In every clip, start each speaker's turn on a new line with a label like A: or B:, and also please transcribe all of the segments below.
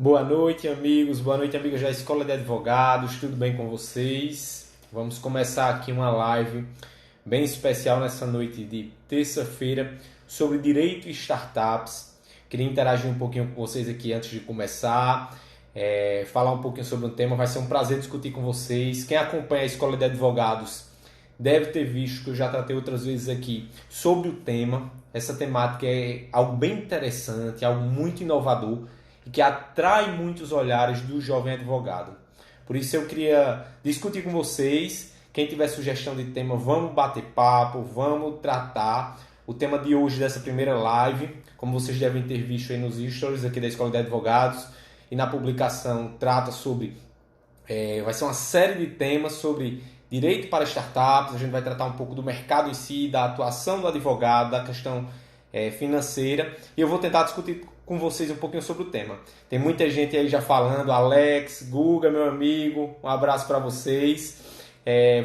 A: Boa noite, amigos. Boa noite, amigas da Escola de Advogados. Tudo bem com vocês? Vamos começar aqui uma live bem especial nessa noite de terça-feira sobre direito e startups. Queria interagir um pouquinho com vocês aqui antes de começar, falar um pouquinho sobre o tema. Vai ser um prazer discutir com vocês. Quem acompanha a Escola de Advogados deve ter visto que eu já tratei outras vezes aqui sobre o tema. Essa temática é algo bem interessante, algo muito inovador e que atrai muitos olhares do jovem advogado. Por isso eu queria discutir com vocês. Quem tiver sugestão de tema, vamos bater papo, vamos tratar. O tema de hoje dessa primeira live, como vocês devem ter visto aí nos stories aqui da Escola de Advogados e na publicação, trata sobre... vai ser uma série de temas sobre direito para startups. A gente vai tratar um pouco do mercado em si, da atuação do advogado, da questão financeira. E eu vou tentar discutir com vocês um pouquinho sobre o tema. Tem muita gente aí já falando, Alex, Guga, meu amigo, um abraço para vocês.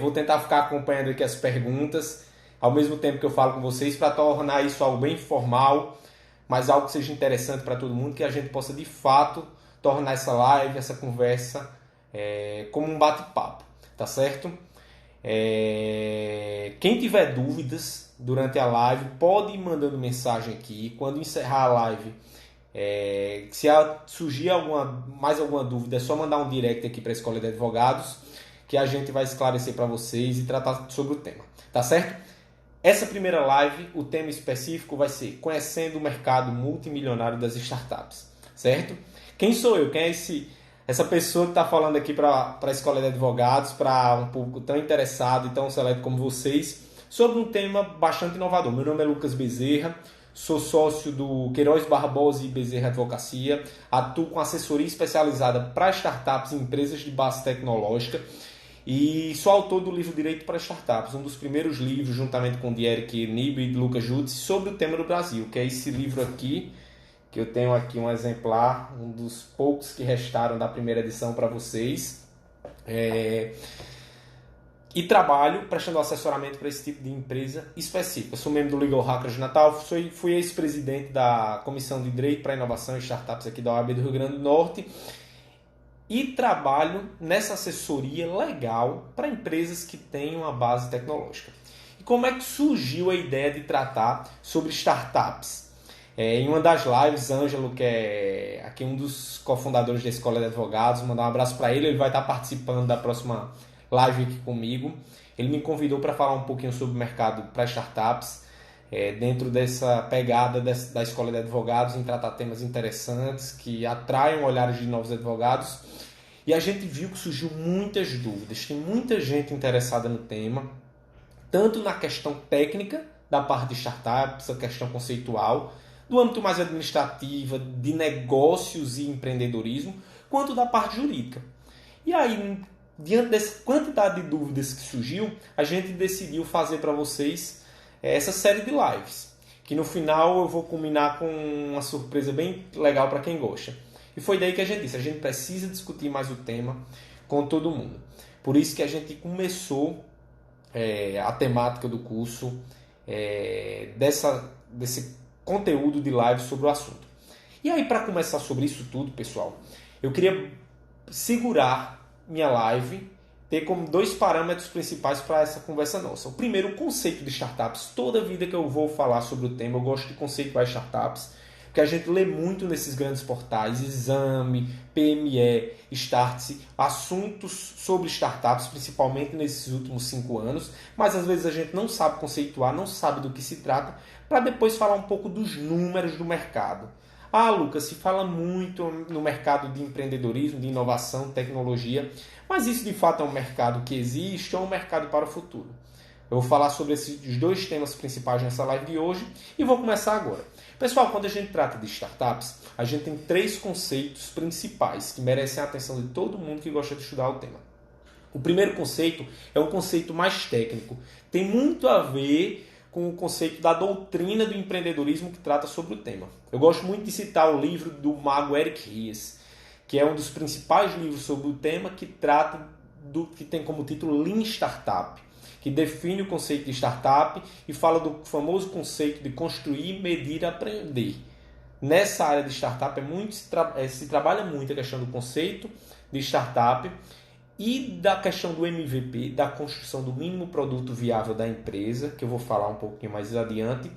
A: Vou tentar ficar acompanhando aqui as perguntas, ao mesmo tempo que eu falo com vocês, para tornar isso algo bem informal, mas algo que seja interessante para todo mundo, que a gente possa de fato tornar essa live, essa conversa, como um bate-papo, tá certo? Quem tiver dúvidas durante a live, pode ir mandando mensagem aqui. Quando encerrar a live, se surgir mais alguma dúvida, é só mandar um direct aqui para a Escola de Advogados, que a gente vai esclarecer para vocês e tratar sobre o tema, tá certo? Essa primeira live, o tema específico vai ser Conhecendo o Mercado Multimilionário das Startups, certo? Quem sou eu? Quem é essa pessoa que está falando aqui para a Escola de Advogados, para um público tão interessado e tão seleto como vocês, sobre um tema bastante inovador? Meu nome é Lucas Bezerra, sou sócio do Queiroz Barbosa e Bezerra Advocacia, atuo com assessoria especializada para startups e empresas de base tecnológica e sou autor do livro Direito para Startups, um dos primeiros livros, juntamente com o de Eric Nibe e de Lucas Jutzi, sobre o tema do Brasil, que é esse livro aqui, que eu tenho aqui um exemplar, um dos poucos que restaram da primeira edição para vocês. E trabalho prestando assessoramento para esse tipo de empresa específica. Eu sou membro do Legal Hackers de Natal, fui ex-presidente da Comissão de Direito para Inovação e Startups aqui da OAB do Rio Grande do Norte e trabalho nessa assessoria legal para empresas que têm uma base tecnológica. E como é que surgiu a ideia de tratar sobre startups? Em uma das lives, Ângelo, que é aqui um dos cofundadores da Escola de Advogados, mandar um abraço para ele, ele vai estar participando da próxima live aqui comigo. Ele me convidou para falar um pouquinho sobre o mercado para startups, dentro dessa pegada da Escola de Advogados, em tratar temas interessantes que atraiam olhares de novos advogados. E a gente viu que surgiu muitas dúvidas, tem muita gente interessada no tema, tanto na questão técnica da parte de startups, a questão conceitual, do âmbito mais administrativo, de negócios e empreendedorismo, quanto da parte jurídica. E aí, diante dessa quantidade de dúvidas que surgiu, a gente decidiu fazer para vocês essa série de lives, que no final eu vou culminar com uma surpresa bem legal para quem gosta. E foi daí que a gente disse, a gente precisa discutir mais o tema com todo mundo. Por isso que a gente começou a temática do curso, desse conteúdo de live sobre o assunto. E aí, para começar sobre isso tudo, pessoal, eu queria segurar minha live, ter como 2 parâmetros principais para essa conversa nossa. O primeiro, o conceito de startups. Toda vida que eu vou falar sobre o tema, eu gosto de conceituar startups, porque a gente lê muito nesses grandes portais, Exame, PME, Startse, assuntos sobre startups, principalmente nesses últimos 5 anos, mas às vezes a gente não sabe conceituar, não sabe do que se trata, para depois falar um pouco dos números do mercado. Ah, Lucas, se fala muito no mercado de empreendedorismo, de inovação, tecnologia, mas isso de fato é um mercado que existe ou é um mercado para o futuro? Eu vou falar sobre esses 2 temas principais nessa live de hoje e vou começar agora. Pessoal, quando a gente trata de startups, a gente tem 3 conceitos principais que merecem a atenção de todo mundo que gosta de estudar o tema. O primeiro conceito é um conceito mais técnico, tem muito a ver com o conceito da doutrina do empreendedorismo que trata sobre o tema. Eu gosto muito de citar o livro do mago Eric Ries, que é um dos principais livros sobre o tema, que trata que tem como título Lean Startup, que define o conceito de startup e fala do famoso conceito de construir, medir e aprender. nessa área de startup se trabalha muito a questão do conceito de startup e da questão do MVP, da construção do mínimo produto viável da empresa, que eu vou falar um pouquinho mais adiante,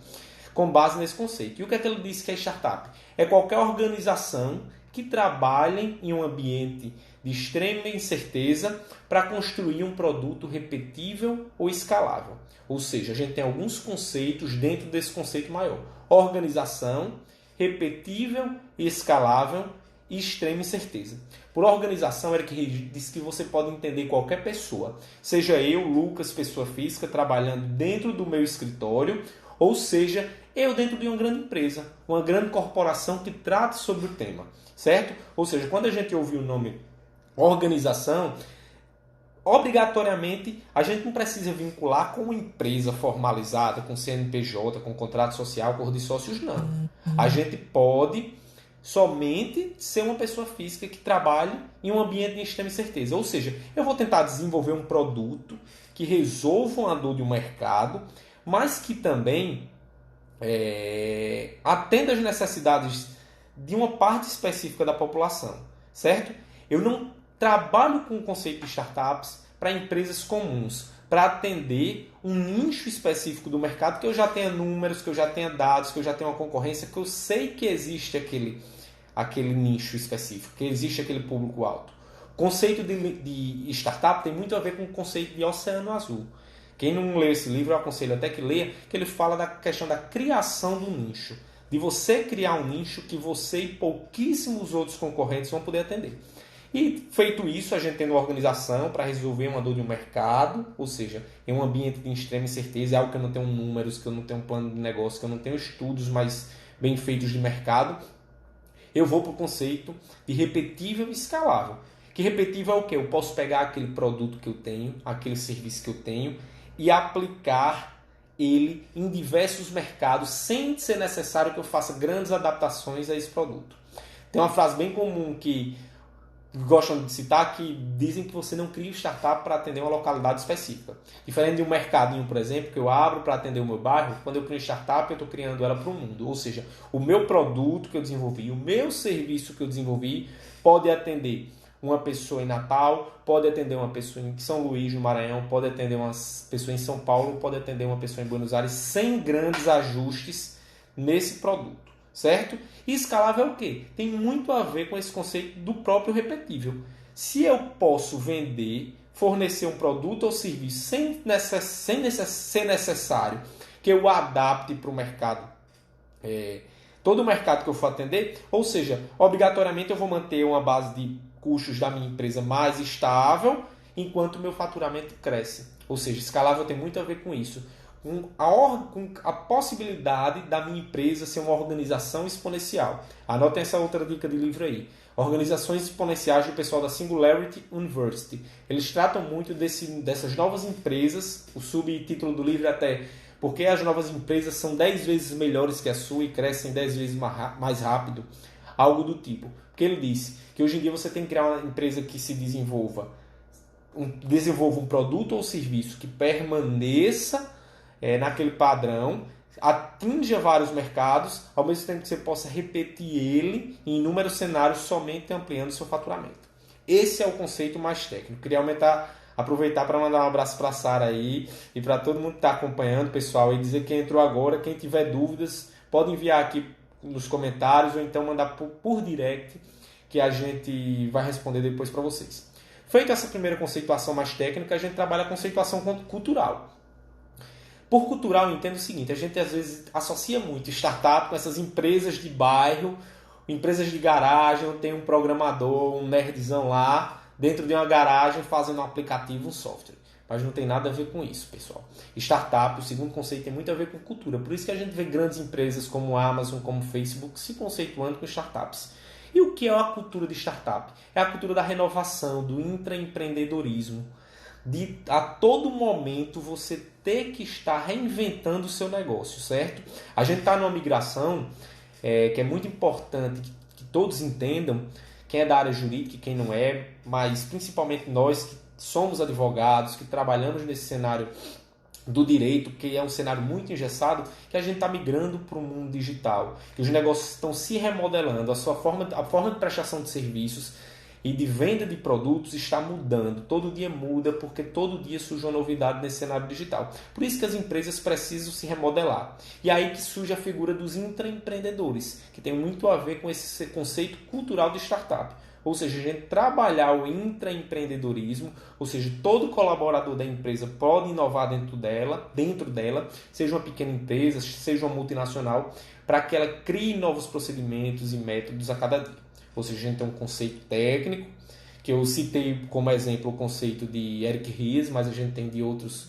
A: com base nesse conceito. E o que é que ele disse que é startup? É qualquer organização que trabalhe em um ambiente de extrema incerteza para construir um produto repetível ou escalável. Ou seja, a gente tem alguns conceitos dentro desse conceito maior. Organização, repetível e escalável e extrema incerteza. Por organização, Eric Ries disse que você pode entender qualquer pessoa, seja eu, Lucas, pessoa física, trabalhando dentro do meu escritório, ou seja, eu dentro de uma grande empresa, uma grande corporação que trata sobre o tema, certo? Ou seja, quando a gente ouve o nome organização, obrigatoriamente a gente não precisa vincular com uma empresa formalizada, com CNPJ, com contrato social, cor de sócios, não. A gente pode somente ser uma pessoa física que trabalhe em um ambiente de extrema incerteza. Ou seja, eu vou tentar desenvolver um produto que resolva uma dor de um mercado, mas que também atenda às necessidades de uma parte específica da população, certo? Eu não trabalho com o conceito de startups para empresas comuns, para atender um nicho específico do mercado que eu já tenha números, que eu já tenha dados, que eu já tenha uma concorrência, que eu sei que existe aquele nicho específico, que existe aquele público-alvo. O conceito de startup tem muito a ver com o conceito de oceano azul. Quem não leu esse livro, eu aconselho até que leia, que ele fala da questão da criação do nicho. De você criar um nicho que você e pouquíssimos outros concorrentes vão poder atender. E feito isso, a gente tem uma organização para resolver uma dor de um mercado, ou seja, em um ambiente de extrema incerteza, é algo que eu não tenho números, que eu não tenho um plano de negócio, que eu não tenho estudos mais bem feitos de mercado, eu vou para o conceito de repetível e escalável. Que repetível é o quê? Eu posso pegar aquele produto que eu tenho, aquele serviço que eu tenho e aplicar ele em diversos mercados sem ser necessário que eu faça grandes adaptações a esse produto. Tem uma frase bem comum que gostam de citar, que dizem que você não cria startup para atender uma localidade específica. Diferente de um mercadinho, por exemplo, que eu abro para atender o meu bairro, quando eu crio startup, eu estou criando ela para o mundo. Ou seja, o meu produto que eu desenvolvi, o meu serviço que eu desenvolvi, pode atender uma pessoa em Natal, pode atender uma pessoa em São Luís, no Maranhão, pode atender uma pessoa em São Paulo, pode atender uma pessoa em Buenos Aires, sem grandes ajustes nesse produto. Certo? E escalável é o quê? Tem muito a ver com esse conceito do próprio repetível. Se eu posso vender, fornecer um produto ou serviço sem ser necessário que eu adapte para o mercado, todo o mercado que eu for atender, ou seja, obrigatoriamente eu vou manter uma base de custos da minha empresa mais estável, enquanto o meu faturamento cresce. Ou seja, escalável tem muito a ver com isso. Com a possibilidade da minha empresa ser uma organização exponencial. Anotem essa outra dica de livro aí. Organizações exponenciais do pessoal da Singularity University. Eles tratam muito dessas novas empresas. O subtítulo do livro é até porque as novas empresas são 10 vezes melhores que a sua e crescem 10 vezes mais rápido. Algo do tipo. Porque ele disse que hoje em dia você tem que criar uma empresa que se desenvolva um produto ou serviço que permaneça naquele padrão, atinja vários mercados, ao mesmo tempo que você possa repetir ele em inúmeros cenários, somente ampliando seu faturamento. Esse é o conceito mais técnico. Queria aproveitar para mandar um abraço para a Sara aí e para todo mundo que está acompanhando, pessoal, e dizer quem entrou agora, quem tiver dúvidas, pode enviar aqui nos comentários ou então mandar por direct, que a gente vai responder depois para vocês. Feita essa primeira conceituação mais técnica, a gente trabalha a conceituação cultural. Por cultural, eu entendo o seguinte, a gente às vezes associa muito startup com essas empresas de bairro, empresas de garagem, tem um programador, um nerdzão lá, dentro de uma garagem fazendo um aplicativo, um software. Mas não tem nada a ver com isso, pessoal. Startup, o segundo conceito, tem muito a ver com cultura. Por isso que a gente vê grandes empresas como a Amazon, como Facebook, se conceituando com startups. E o que é a cultura de startup? É a cultura da renovação, do intraempreendedorismo. De a todo momento você ter que estar reinventando o seu negócio, certo? A gente está numa migração que é muito importante que todos entendam, quem é da área jurídica e quem não é, mas principalmente nós que somos advogados, que trabalhamos nesse cenário do direito, que é um cenário muito engessado, que a gente está migrando para o mundo digital, que os negócios estão se remodelando, a forma de prestação de serviços e de venda de produtos está mudando. Todo dia muda, porque todo dia surge uma novidade nesse cenário digital. Por isso que as empresas precisam se remodelar. E aí que surge a figura dos intraempreendedores, que tem muito a ver com esse conceito cultural de startup. Ou seja, a gente trabalhar o intraempreendedorismo, ou seja, todo colaborador da empresa pode inovar dentro dela, seja uma pequena empresa, seja uma multinacional, para que ela crie novos procedimentos e métodos a cada dia. Ou seja, a gente tem um conceito técnico, que eu citei como exemplo o conceito de Eric Ries, mas a gente tem de outros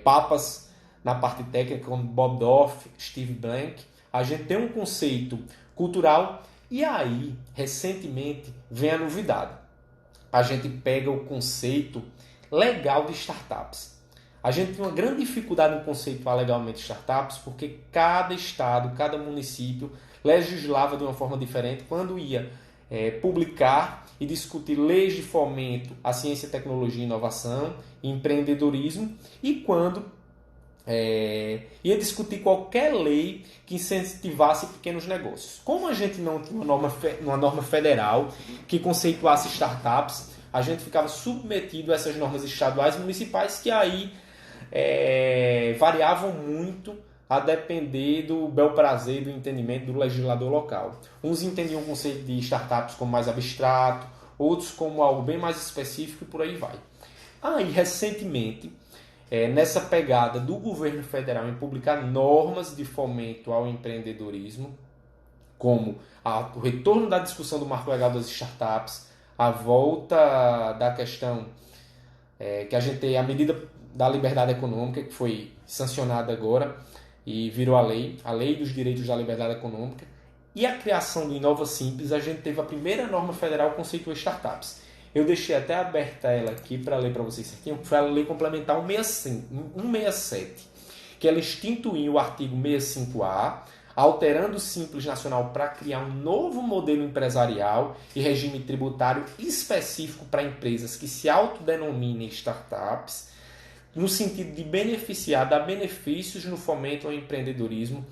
A: papas na parte técnica, como Bob Dorff, Steve Blank. A gente tem um conceito cultural. E aí, recentemente, vem a novidade. A gente pega o conceito legal de startups. A gente tem uma grande dificuldade em conceituar legalmente startups, porque cada estado, cada município legislava de uma forma diferente quando ia publicar e discutir leis de fomento à ciência, tecnologia, inovação, empreendedorismo, e quando ia discutir qualquer lei que incentivasse pequenos negócios. Como a gente não tinha uma norma federal que conceituasse startups, a gente ficava submetido a essas normas estaduais e municipais, que aí variavam muito a depender do bel prazer, do entendimento do legislador local. Uns entendiam o conceito de startups como mais abstrato, outros como algo bem mais específico, e por aí vai. Aí, recentemente, nessa pegada do governo federal em publicar normas de fomento ao empreendedorismo, como o retorno da discussão do marco legal das startups, a volta da questão que a gente tem a medida da liberdade econômica, que foi sancionada agora e virou a lei dos direitos da liberdade econômica, e a criação do Inova Simples, a gente teve a primeira norma federal que conceitua startups. Eu deixei até aberta ela aqui para ler para vocês certinho, que foi a lei complementar 167, que ela instituiu o artigo 65A, alterando o Simples Nacional para criar um novo modelo empresarial e regime tributário específico para empresas que se autodenominem startups, no sentido de dar benefícios no fomento ao empreendedorismo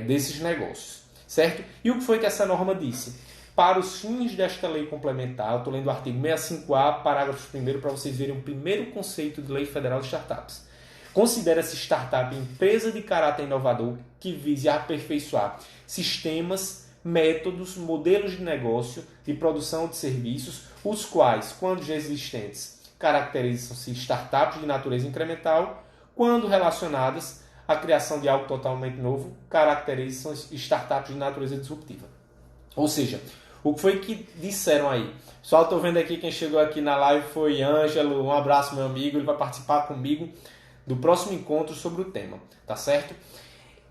A: desses negócios, certo? E o que foi que essa norma disse? Para os fins desta lei complementar, eu estou lendo o artigo 65A, parágrafo 1º, para vocês verem o primeiro conceito de lei federal de startups. Considera-se startup empresa de caráter inovador que vise aperfeiçoar sistemas, métodos, modelos de negócio de produção de serviços, os quais, quando já existentes, caracterizam-se startups de natureza incremental, quando relacionadas à criação de algo totalmente novo, caracterizam-se startups de natureza disruptiva. Ou seja, o que foi que disseram aí? Só estou vendo aqui, quem chegou aqui na live foi Ângelo, um abraço meu amigo, ele vai participar comigo do próximo encontro sobre o tema, tá certo?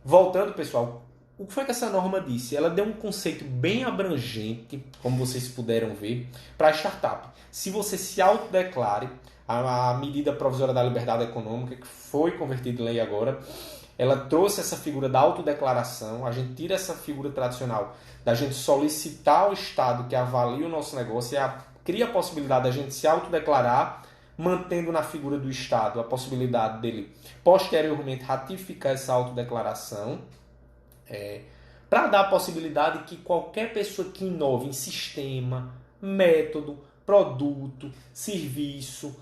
A: Voltando, pessoal, o que foi que essa norma disse? Ela deu um conceito bem abrangente, como vocês puderam ver, para a startup. Se você se autodeclare, a medida provisória da liberdade econômica, que foi convertida em lei agora, ela trouxe essa figura da autodeclaração. A gente tira essa figura tradicional da gente solicitar ao Estado que avalie o nosso negócio e cria a possibilidade da gente se autodeclarar, mantendo na figura do Estado a possibilidade dele posteriormente ratificar essa autodeclaração, para dar a possibilidade que qualquer pessoa que inove em sistema, método, produto, serviço,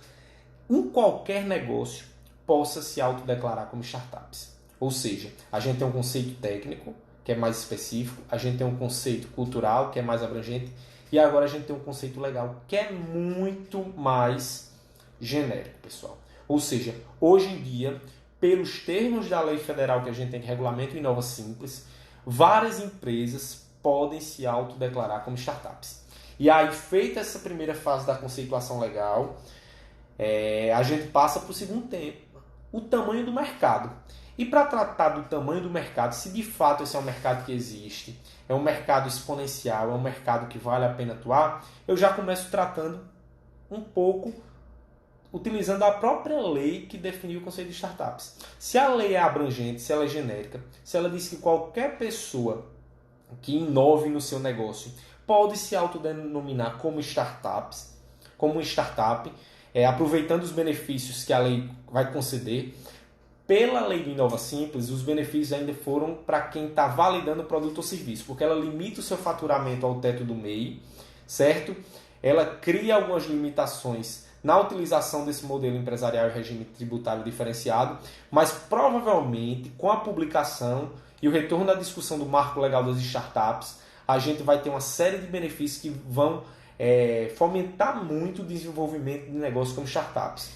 A: em qualquer negócio, possa se autodeclarar como startups. Ou seja, a gente tem um conceito técnico, que é mais específico, a gente tem um conceito cultural, que é mais abrangente, e agora a gente tem um conceito legal, que é muito mais genérico, pessoal. Ou seja, hoje em dia, pelos termos da lei federal que a gente tem, que regulamenta o Inova Simples, várias empresas podem se autodeclarar como startups. E aí, feita essa primeira fase da conceituação legal, a gente passa para o segundo tempo, o tamanho do mercado. E para tratar do tamanho do mercado, se de fato esse é um mercado que existe, é um mercado exponencial, é um mercado que vale a pena atuar, eu já começo tratando um pouco, utilizando a própria lei que definiu o conceito de startups. Se a lei é abrangente, se ela é genérica, se ela diz que qualquer pessoa que inove no seu negócio pode se autodenominar como startup, aproveitando os benefícios que a lei vai conceder. Pela lei do Inova Simples, os benefícios ainda foram para quem está validando o produto ou serviço, porque ela limita o seu faturamento ao teto do MEI, certo? Ela cria algumas limitações na utilização desse modelo empresarial e regime tributário diferenciado, mas provavelmente com a publicação e o retorno da discussão do marco legal das startups, a gente vai ter uma série de benefícios que vão fomentar muito o desenvolvimento de negócios como startups.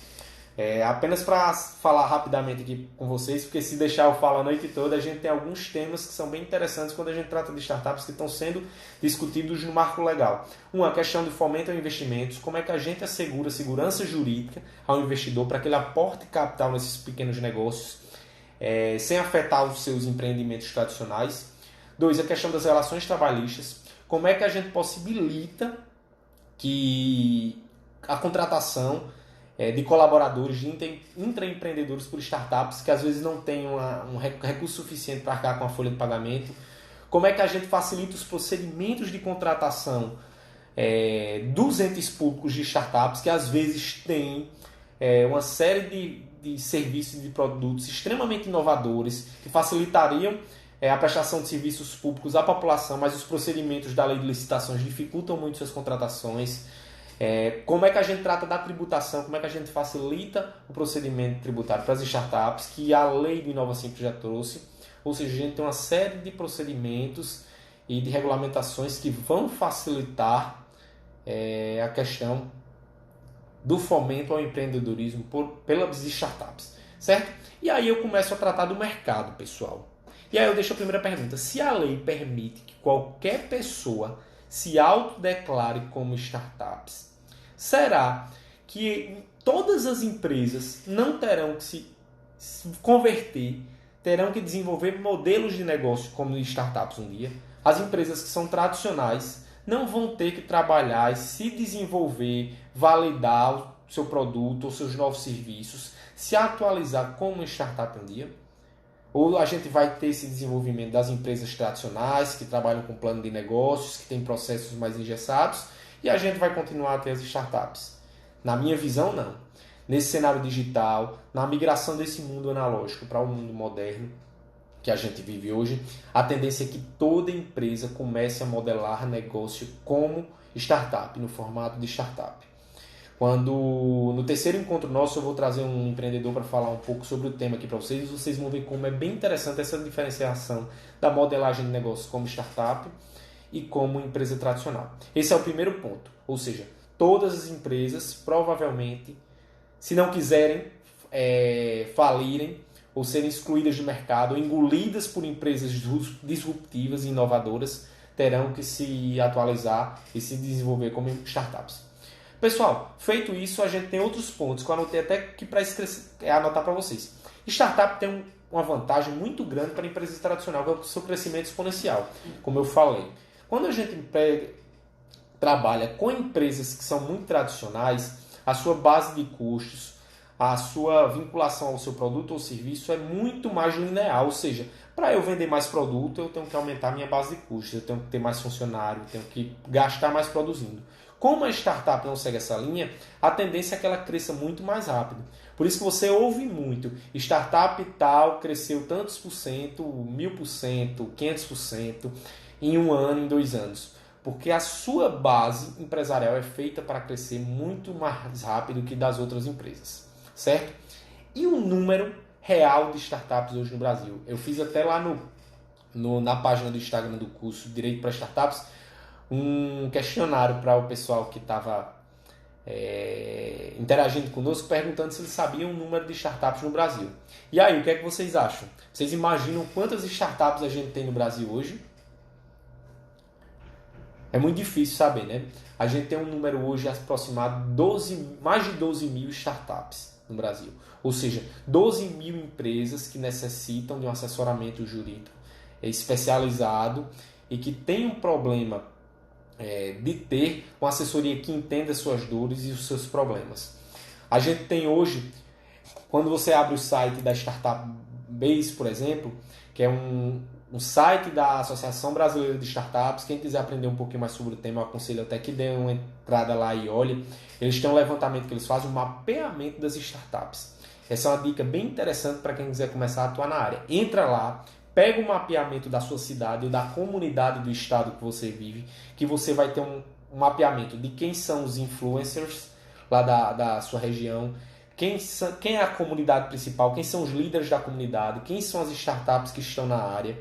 A: Apenas para falar rapidamente aqui com vocês, porque se deixar eu falar a noite toda, a gente tem alguns temas que são bem interessantes quando a gente trata de startups que estão sendo discutidos no marco legal. Uma questão de fomento a investimentos, como é que a gente assegura segurança jurídica ao investidor para que ele aporte capital nesses pequenos negócios, sem afetar os seus empreendimentos tradicionais. 2, a questão das relações trabalhistas, como é que a gente possibilita que a contratação de colaboradores, de intraempreendedores por startups que às vezes não têm um recurso suficiente para arcar com a folha de pagamento. Como é que a gente facilita os procedimentos de contratação dos entes públicos de startups que às vezes têm uma série de serviços e de produtos extremamente inovadores que facilitariam a prestação de serviços públicos à população, mas os procedimentos da lei de licitações dificultam muito suas contratações. Como é que a gente trata da tributação, como é que a gente facilita o procedimento tributário para as startups, que a lei do Inova Simples já trouxe. Ou seja, a gente tem uma série de procedimentos e de regulamentações que vão facilitar a questão do fomento ao empreendedorismo pelas startups, certo? E aí eu começo a tratar do mercado, pessoal. E aí eu deixo a primeira pergunta: se a lei permite que qualquer pessoa se autodeclare como startups, será que todas as empresas não terão que se converter, terão que desenvolver modelos de negócio como startups um dia? As empresas que são tradicionais não vão ter que trabalhar e se desenvolver, validar o seu produto ou seus novos serviços, se atualizar como startup um dia? Ou a gente vai ter esse desenvolvimento das empresas tradicionais, que trabalham com plano de negócios, que têm processos mais engessados, e a gente vai continuar a ter as startups? Na minha visão, não. Nesse cenário digital, na migração desse mundo analógico para o mundo moderno que a gente vive hoje, a tendência é que toda empresa comece a modelar negócio como startup, no formato de startup. No terceiro encontro nosso eu vou trazer um empreendedor para falar um pouco sobre o tema aqui para vocês, e vocês vão ver como é bem interessante essa diferenciação da modelagem de negócio como startup e como empresa tradicional. Esse é o primeiro ponto, ou seja, todas as empresas provavelmente, se não quiserem falirem ou serem excluídas do mercado, ou engolidas por empresas disruptivas e inovadoras, terão que se atualizar e se desenvolver como startups. Pessoal, feito isso, a gente tem outros pontos que eu anotei até aqui para anotar para vocês. Startup tem uma vantagem muito grande para a empresa tradicional, que é o seu crescimento exponencial, como eu falei. Quando a gente trabalha com empresas que são muito tradicionais, a sua base de custos, a sua vinculação ao seu produto ou serviço é muito mais linear, ou seja, para eu vender mais produto, eu tenho que aumentar minha base de custos, eu tenho que ter mais funcionário, eu tenho que gastar mais produzindo. Como a startup não segue essa linha, a tendência é que ela cresça muito mais rápido. Por isso que você ouve muito, startup tal cresceu tantos por cento, 1000%, 500% em um ano, em 2 anos. Porque a sua base empresarial é feita para crescer muito mais rápido que das outras empresas, certo? E o número real de startups hoje no Brasil? Eu fiz até lá na página do Instagram do curso Direito para Startups, um questionário para o pessoal que estava interagindo conosco, perguntando se eles sabiam o número de startups no Brasil. E aí, o que é que vocês acham? Vocês imaginam quantas startups a gente tem no Brasil hoje? É muito difícil saber, né? A gente tem um número hoje aproximado mais de 12 mil startups no Brasil. Ou seja, 12 mil empresas que necessitam de um assessoramento jurídico especializado e que tem um problema de ter uma assessoria que entenda as suas dores e os seus problemas. A gente tem hoje, quando você abre o site da Startup Base, por exemplo, que é um site da Associação Brasileira de Startups. Quem quiser aprender um pouquinho mais sobre o tema, eu aconselho até que dê uma entrada lá e olhe. Eles têm um levantamento que eles fazem, um mapeamento das startups. Essa é uma dica bem interessante para quem quiser começar a atuar na área. Entra lá, pega o mapeamento da sua cidade ou da comunidade do estado que você vive, que você vai ter um mapeamento de quem são os influencers lá da sua região, quem é a comunidade principal, quem são os líderes da comunidade, quem são as startups que estão na área,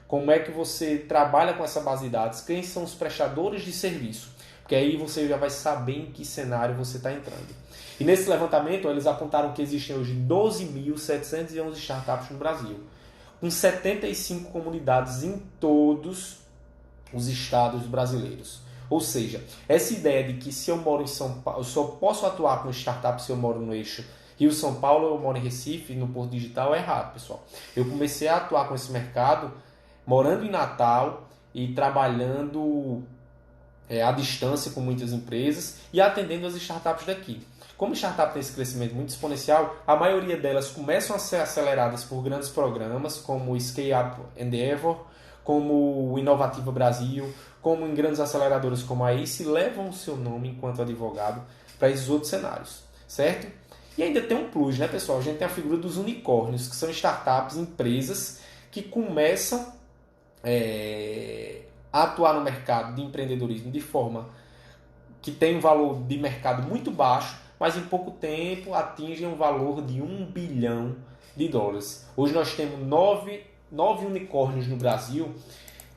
A: como é que você trabalha com essa base de dados, quem são os prestadores de serviço, porque aí você já vai saber em que cenário você está entrando. E nesse levantamento eles apontaram que existem hoje 12.711 startups no Brasil, com 75 comunidades em todos os estados brasileiros. Ou seja, essa ideia de que se eu moro em São Paulo, eu só posso atuar com startup se eu moro no eixo Rio-São Paulo, eu moro em Recife, no Porto Digital, é errado, pessoal. Eu comecei a atuar com esse mercado morando em Natal e trabalhando à distância com muitas empresas e atendendo as startups daqui. Como startup tem esse crescimento muito exponencial, a maioria delas começam a ser aceleradas por grandes programas como o Scale Up Endeavor, como o Inovativa Brasil, como em grandes aceleradoras como a ACE, levam o seu nome enquanto advogado para esses outros cenários, certo? E ainda tem um plus, né, pessoal? A gente tem a figura dos unicórnios, que são startups, empresas que começam a atuar no mercado de empreendedorismo de forma que tem um valor de mercado muito baixo, mas em pouco tempo atingem um valor de $1 bilhão. Hoje nós temos nove unicórnios no Brasil,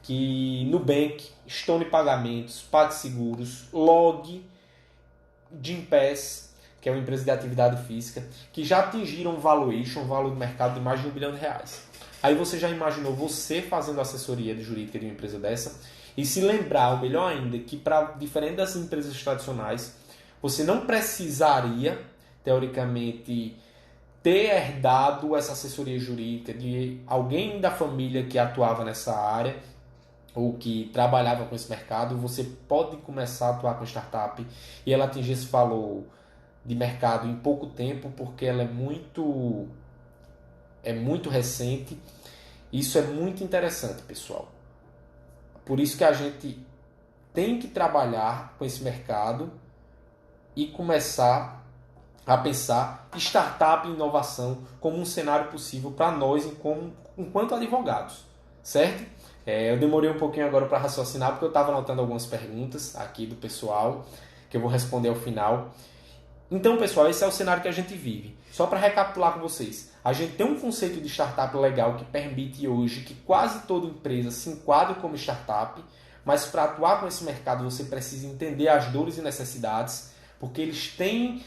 A: que Nubank, Stone Pagamentos, PagSeguros, Log, Gympass, que é uma empresa de atividade física, que já atingiram um valuation, um valor de mercado de mais de R$1 bilhão. Aí você já imaginou você fazendo assessoria de jurídica de uma empresa dessa? E se lembrar, o melhor ainda, que para diferente das empresas tradicionais, você não precisaria, teoricamente, ter herdado essa assessoria jurídica de alguém da família que atuava nessa área ou que trabalhava com esse mercado. Você pode começar a atuar com startup e ela atingir esse valor de mercado em pouco tempo, porque ela é muito recente. Isso é muito interessante, pessoal. Por isso que a gente tem que trabalhar com esse mercado e começar a pensar startup e inovação como um cenário possível para nós enquanto advogados, certo? Eu demorei um pouquinho agora para raciocinar porque eu estava anotando algumas perguntas aqui do pessoal que eu vou responder ao final. Então, pessoal, esse é o cenário que a gente vive. Só para recapitular com vocês, a gente tem um conceito de startup legal que permite hoje que quase toda empresa se enquadre como startup, mas para atuar com esse mercado você precisa entender as dores e necessidades, porque eles têm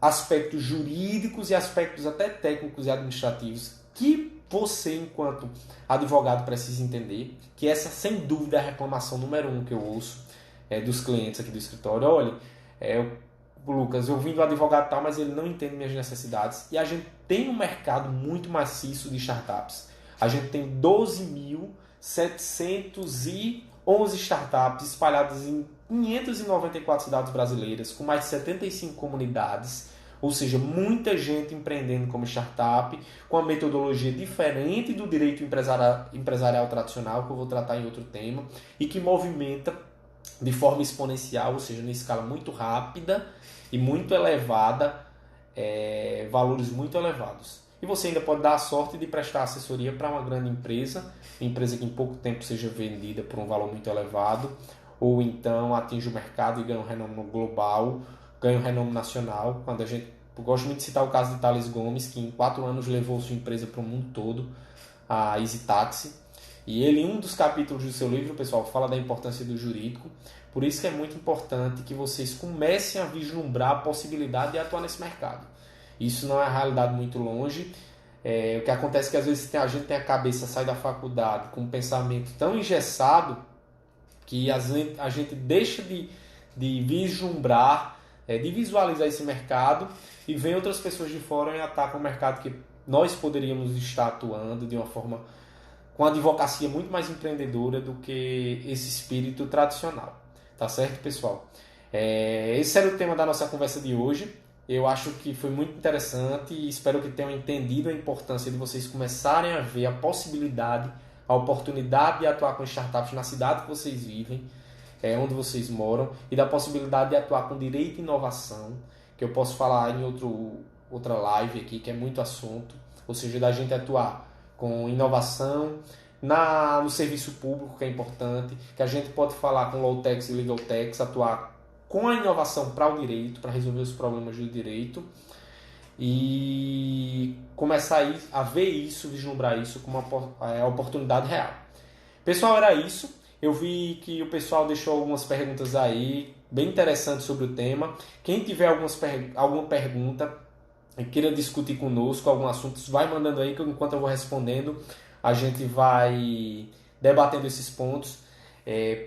A: aspectos jurídicos e aspectos até técnicos e administrativos que você, enquanto advogado, precisa entender, que essa, sem dúvida, é a reclamação número 1 que eu ouço dos clientes aqui do escritório. Olha, Lucas, eu vim do advogado tal, mas ele não entende minhas necessidades. E a gente tem um mercado muito maciço de startups. A gente tem 12.711 startups espalhadas em 594 cidades brasileiras, com mais de 75 comunidades, ou seja, muita gente empreendendo como startup, com uma metodologia diferente do direito empresarial tradicional, que eu vou tratar em outro tema, e que movimenta de forma exponencial, ou seja, em escala muito rápida e muito elevada, valores muito elevados. E você ainda pode dar a sorte de prestar assessoria para uma grande empresa que em pouco tempo seja vendida por um valor muito elevado, ou então atinge o mercado e ganha um renome global, ganha um renome nacional. Eu gosto muito de citar o caso de Thales Gomes, que em 4 anos levou sua empresa para o mundo todo, a Easy Taxi. E ele, em um dos capítulos do seu livro, pessoal, fala da importância do jurídico. Por isso que é muito importante que vocês comecem a vislumbrar a possibilidade de atuar nesse mercado. Isso não é uma realidade muito longe. O que acontece é que às vezes a gente tem a cabeça, sai da faculdade com um pensamento tão engessado que a gente deixa de vislumbrar, de visualizar esse mercado, e vem outras pessoas de fora e atacam o mercado que nós poderíamos estar atuando de uma forma com uma advocacia muito mais empreendedora do que esse espírito tradicional. Tá certo, pessoal? Esse era o tema da nossa conversa de hoje. Eu acho que foi muito interessante e espero que tenham entendido a importância de vocês começarem a ver a possibilidade, a oportunidade de atuar com startups na cidade que vocês vivem, onde vocês moram, e da possibilidade de atuar com direito e inovação, que eu posso falar em outra live aqui, que é muito assunto, ou seja, da gente atuar com inovação no serviço público, que é importante, que a gente pode falar com low techs e legal techs, atuar com a inovação para o direito, para resolver os problemas do direito e começar a ver isso, vislumbrar isso como uma oportunidade real. Pessoal, era isso. Eu vi que o pessoal deixou algumas perguntas aí, bem interessantes sobre o tema. Quem tiver alguma pergunta e queira discutir conosco algum assunto, vai mandando aí, que enquanto eu vou respondendo, a gente vai debatendo esses pontos.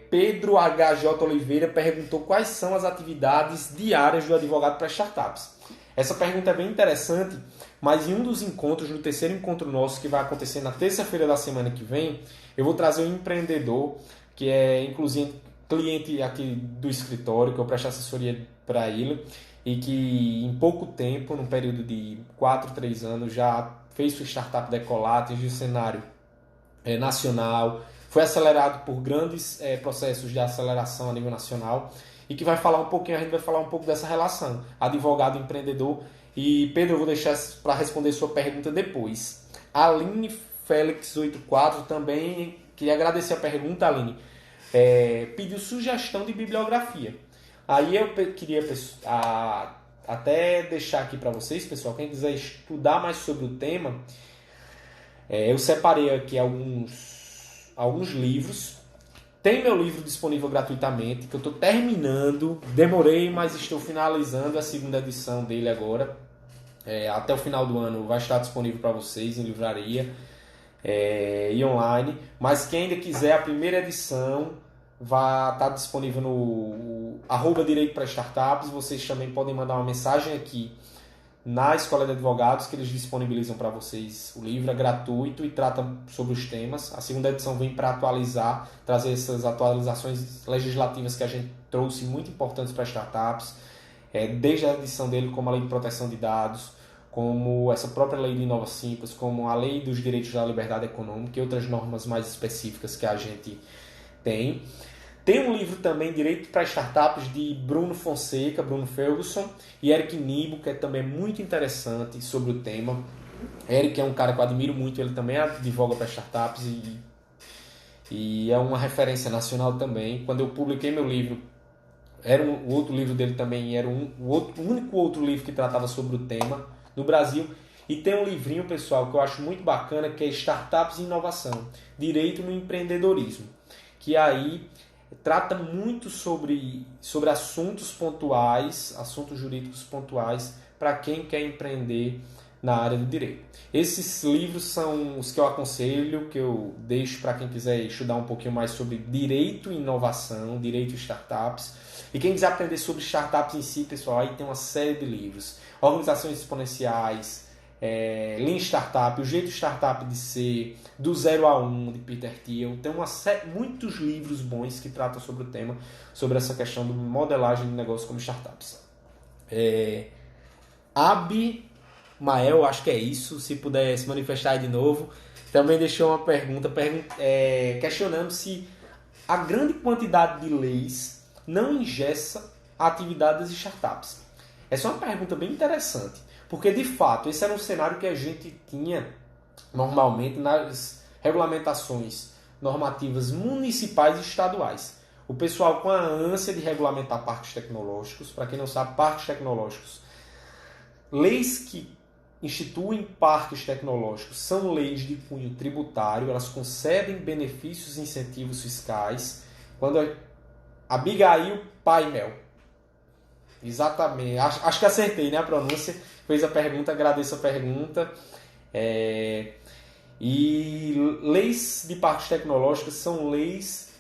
A: Pedro HJ Oliveira perguntou quais são as atividades diárias do advogado para startups. Essa pergunta é bem interessante, mas em um dos encontros, no terceiro encontro nosso, que vai acontecer na terça-feira da semana que vem, eu vou trazer um empreendedor, que é inclusive cliente aqui do escritório, que eu presto assessoria para ele, e que em pouco tempo, num período de 4, 3 anos, já fez sua startup decolar, atingiu o cenário nacional, foi acelerado por grandes processos de aceleração a nível nacional, e que vai falar um pouquinho, a gente vai falar um pouco dessa relação, advogado-empreendedor. E Pedro, eu vou deixar para responder sua pergunta depois. Aline Félix 84 também, queria agradecer a pergunta, Aline, pediu sugestão de bibliografia. Aí eu queria até deixar aqui para vocês, pessoal, quem quiser estudar mais sobre o tema, eu separei aqui alguns livros. Tem meu livro disponível gratuitamente, que eu estou terminando. Demorei, mas estou finalizando a segunda edição dele agora. Até o final do ano vai estar disponível para vocês em livraria e online. Mas quem ainda quiser a primeira edição, vai estar disponível no @direito para startups. Vocês também podem mandar uma mensagem aqui na Escola de Advogados, que eles disponibilizam para vocês o livro, é gratuito e trata sobre os temas. A segunda edição vem para atualizar, trazer essas atualizações legislativas que a gente trouxe, muito importantes para startups, desde a edição dele, como a Lei de Proteção de Dados, como essa própria Lei de Nova Simples, como a Lei dos Direitos da Liberdade Econômica e outras normas mais específicas que a gente tem. Tem um livro também, Direito para Startups, de Bruno Fonseca, Bruno Ferguson e Eric Nibo, que é também muito interessante sobre o tema. Eric é um cara que eu admiro muito, ele também advoga para startups e é uma referência nacional também. Quando eu publiquei meu livro, o outro livro dele também era o único outro livro que tratava sobre o tema no Brasil. E tem um livrinho, pessoal, que eu acho muito bacana, que é Startups e Inovação, Direito no Empreendedorismo, que aí trata muito sobre assuntos pontuais, assuntos jurídicos pontuais para quem quer empreender na área do direito. Esses livros são os que eu aconselho, que eu deixo para quem quiser estudar um pouquinho mais sobre direito e inovação, direito e startups. E quem quiser aprender sobre startups em si, pessoal, aí tem uma série de livros. Organizações exponenciais, Lean Startup, o jeito startup de ser, do 0 a 1, de Peter Thiel. Tem muitos livros bons que tratam sobre o tema, sobre essa questão de modelagem de negócio como startups. Mael, acho que é isso, se puder se manifestar aí de novo, também deixou uma pergunta questionando se a grande quantidade de leis não engessa a atividade das startups. Essa é uma pergunta bem interessante, porque de fato esse era um cenário que a gente tinha normalmente nas regulamentações normativas municipais e estaduais. O pessoal com a ânsia de regulamentar parques tecnológicos, para quem não sabe, parques tecnológicos, leis que instituem parques tecnológicos são leis de cunho tributário, elas concedem benefícios e incentivos fiscais. Quando Abigail Paimel, exatamente, acho que acertei, né, a pronúncia, fez a pergunta, agradeço a pergunta. E leis de parques tecnológicos são leis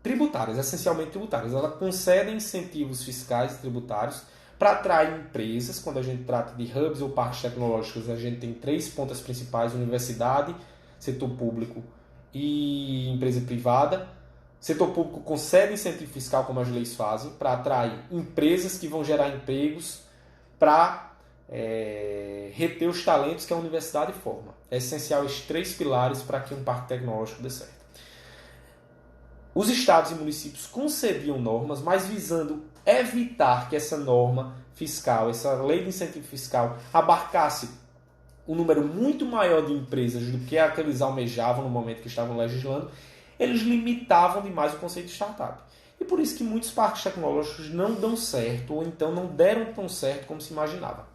A: tributárias, essencialmente tributárias. Elas concedem incentivos fiscais e tributários para atrair empresas. Quando a gente trata de hubs ou parques tecnológicos, a gente tem 3 pontas principais: universidade, setor público e empresa privada. Setor público concede incentivo fiscal, como as leis fazem, para atrair empresas que vão gerar empregos para reter os talentos que a universidade forma. É essencial esses 3 pilares para que um parque tecnológico dê certo. Os estados e municípios concediam normas, mas visando evitar que essa norma fiscal, essa lei de incentivo fiscal, abarcasse um número muito maior de empresas do que a que eles almejavam no momento que estavam legislando, eles limitavam demais o conceito de startup. E por isso que muitos parques tecnológicos não dão certo, ou então não deram tão certo como se imaginava.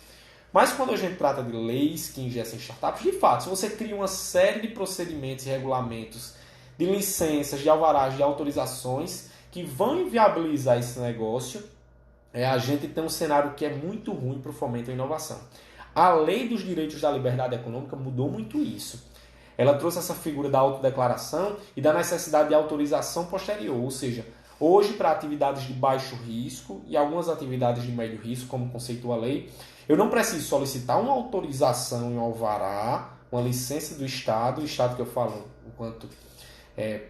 A: Mas quando a gente trata de leis que ingessem startups, de fato, se você cria uma série de procedimentos e regulamentos, de licenças, de alvarás, de autorizações, que vão inviabilizar esse negócio, a gente tem um cenário que é muito ruim para o fomento à inovação. A lei dos direitos da liberdade econômica mudou muito isso. Ela trouxe essa figura da autodeclaração e da necessidade de autorização posterior, ou seja, hoje para atividades de baixo risco e algumas atividades de médio risco, como conceitua a lei, eu não preciso solicitar uma autorização em alvará, uma licença do Estado, o Estado que eu falo enquanto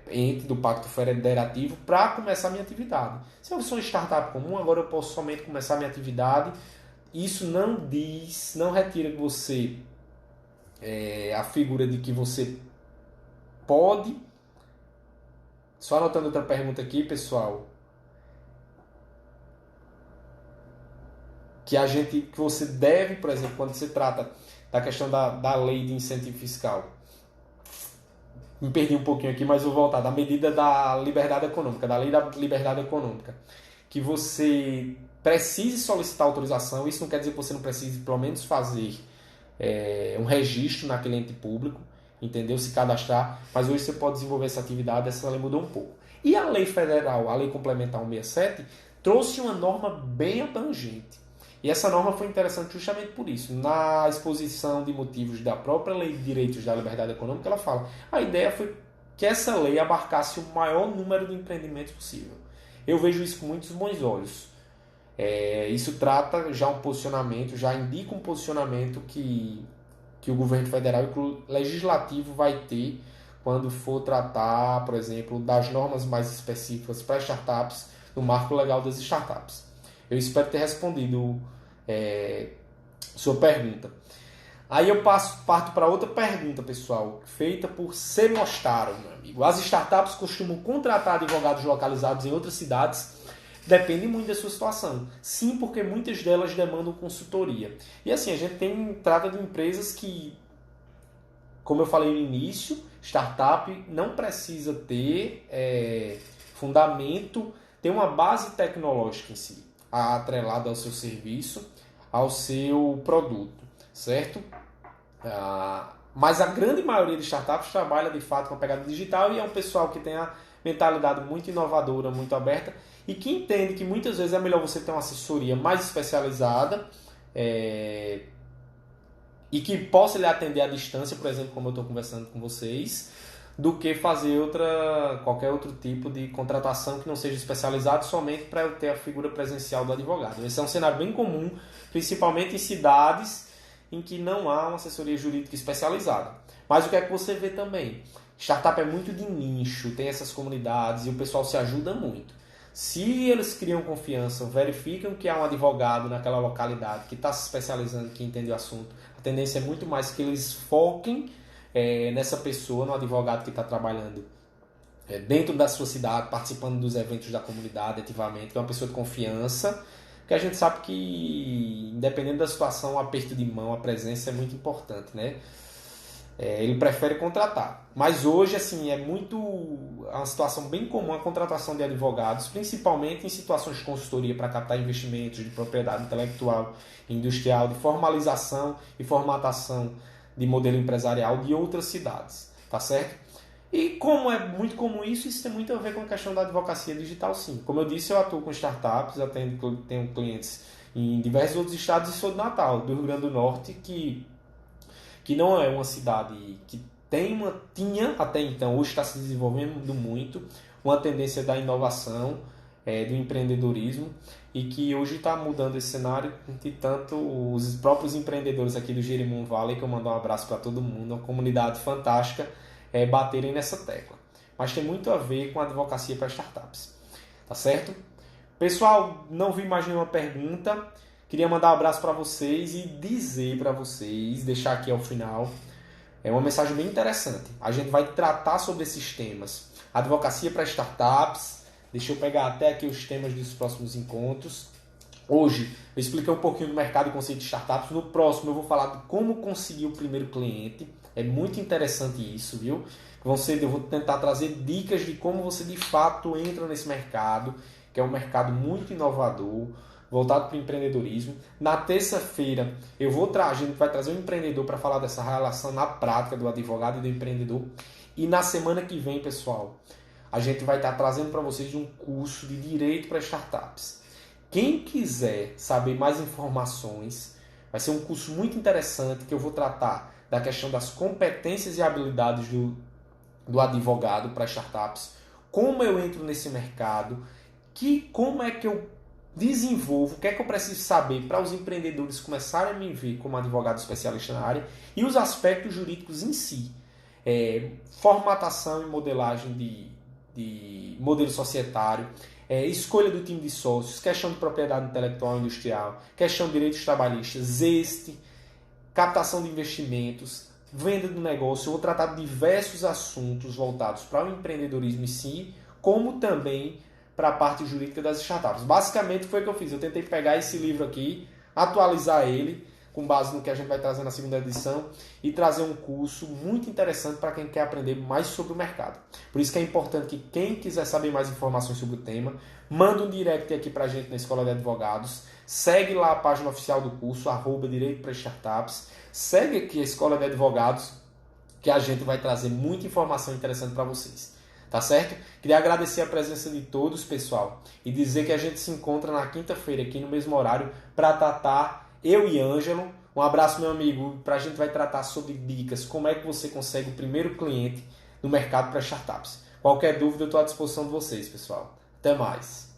A: ente do Pacto Federativo, para começar a minha atividade. Se eu sou uma startup comum, agora eu posso somente começar a minha atividade. Isso não diz, não retira de você a figura de que você pode. Só anotando outra pergunta aqui, pessoal. Que você deve, por exemplo, quando se trata da questão da lei de incentivo fiscal. Me perdi um pouquinho aqui, mas vou voltar. Da medida da liberdade econômica, da lei da liberdade econômica. Que você precise solicitar autorização. Isso não quer dizer que você não precise, pelo menos, fazer um registro naquele ente público, entendeu? Se cadastrar. Mas hoje você pode desenvolver essa atividade. Essa lei mudou um pouco. E a lei federal, a lei complementar 167, trouxe uma norma bem abrangente. E essa norma foi interessante justamente por isso. Na exposição de motivos da própria Lei de Direitos da Liberdade Econômica, ela fala: a ideia foi que essa lei abarcasse o maior número de empreendimentos possível. Eu vejo isso com muitos bons olhos. Isso trata já um posicionamento, já indica um posicionamento que o governo federal e o legislativo vai ter quando for tratar, por exemplo, das normas mais específicas para startups no marco legal das startups. Eu espero ter respondido sua pergunta. Aí eu parto para outra pergunta, pessoal, feita por C. Mostaro, meu amigo. As startups costumam contratar advogados localizados em outras cidades? Depende muito da sua situação. Sim, porque muitas delas demandam consultoria. E assim, a gente trata de empresas que, como eu falei no início, startup não precisa ter fundamento, ter uma base tecnológica em si, atrelada ao seu serviço, ao seu produto, certo? Mas a grande maioria de startups trabalha de fato com a pegada digital e é um pessoal que tem a mentalidade muito inovadora, muito aberta e que entende que muitas vezes é melhor você ter uma assessoria mais especializada e que possa lhe atender à distância, por exemplo, como eu estou conversando com vocês, do que fazer qualquer outro tipo de contratação que não seja especializado somente para eu ter a figura presencial do advogado. Esse é um cenário bem comum, principalmente em cidades em que não há uma assessoria jurídica especializada. Mas o que é que você vê também? Startup é muito de nicho, tem essas comunidades e o pessoal se ajuda muito. Se eles criam confiança, verificam que há um advogado naquela localidade que está se especializando, que entende o assunto, a tendência é muito mais que eles foquem nessa pessoa, no advogado que está trabalhando dentro da sua cidade, participando dos eventos da comunidade ativamente, que é uma pessoa de confiança, porque a gente sabe que, independente da situação, o aperto de mão, a presença é muito importante, né? Ele prefere contratar. Mas hoje, assim, é uma situação bem comum a contratação de advogados, principalmente em situações de consultoria para captar investimentos de propriedade intelectual e industrial, de formalização e formatação de modelo empresarial de outras cidades, tá certo? E como é muito comum isso tem muito a ver com a questão da advocacia digital, sim. Como eu disse, eu atuo com startups, tenho clientes em diversos outros estados e sou de Natal, do Rio Grande do Norte, que não é uma cidade que tinha até então, hoje está se desenvolvendo muito, uma tendência da inovação, do empreendedorismo, e que hoje está mudando esse cenário, e tanto os próprios empreendedores aqui do Jerimum Valley, que eu mando um abraço para todo mundo, uma comunidade fantástica, baterem nessa tecla. Mas tem muito a ver com a advocacia para startups. Tá certo? Pessoal, não vi mais nenhuma pergunta. Queria mandar um abraço para vocês e dizer para vocês, deixar aqui ao final, é uma mensagem bem interessante. A gente vai tratar sobre esses temas. Advocacia para startups. Deixa eu pegar até aqui os temas dos próximos encontros. Hoje eu expliquei um pouquinho do mercado e conceito de startups. No próximo eu vou falar de como conseguir o primeiro cliente. É muito interessante isso, viu? Eu vou tentar trazer dicas de como você de fato entra nesse mercado, que é um mercado muito inovador, voltado para o empreendedorismo. Na terça-feira a gente vai trazer um empreendedor para falar dessa relação na prática do advogado e do empreendedor. E na semana que vem, pessoal, a gente vai estar trazendo para vocês um curso de Direito para Startups. Quem quiser saber mais informações, vai ser um curso muito interessante que eu vou tratar da questão das competências e habilidades do advogado para startups, como eu entro nesse mercado, como é que eu desenvolvo, o que é que eu preciso saber para os empreendedores começarem a me ver como advogado especialista na área e os aspectos jurídicos em si. Formatação e modelagem de modelo societário, escolha do time de sócios, questão de propriedade intelectual e industrial, questão de direitos trabalhistas, captação de investimentos, venda do negócio. Eu vou tratar de diversos assuntos voltados para o empreendedorismo em si, como também para a parte jurídica das startups. Basicamente foi o que eu fiz. Eu tentei pegar esse livro aqui, atualizar ele, com base no que a gente vai trazer na segunda edição, e trazer um curso muito interessante para quem quer aprender mais sobre o mercado. Por isso que é importante que quem quiser saber mais informações sobre o tema, manda um direct aqui para a gente na Escola de Advogados, segue lá a página oficial do curso, @Direito para Startups, segue aqui a Escola de Advogados, que a gente vai trazer muita informação interessante para vocês. Tá certo? Queria agradecer a presença de todos, pessoal, e dizer que a gente se encontra na quinta-feira aqui no mesmo horário para tratar, eu e Ângelo. Um abraço, meu amigo, a gente vai tratar sobre dicas, como é que você consegue o primeiro cliente no mercado para startups. Qualquer dúvida, eu estou à disposição de vocês, pessoal. Até mais!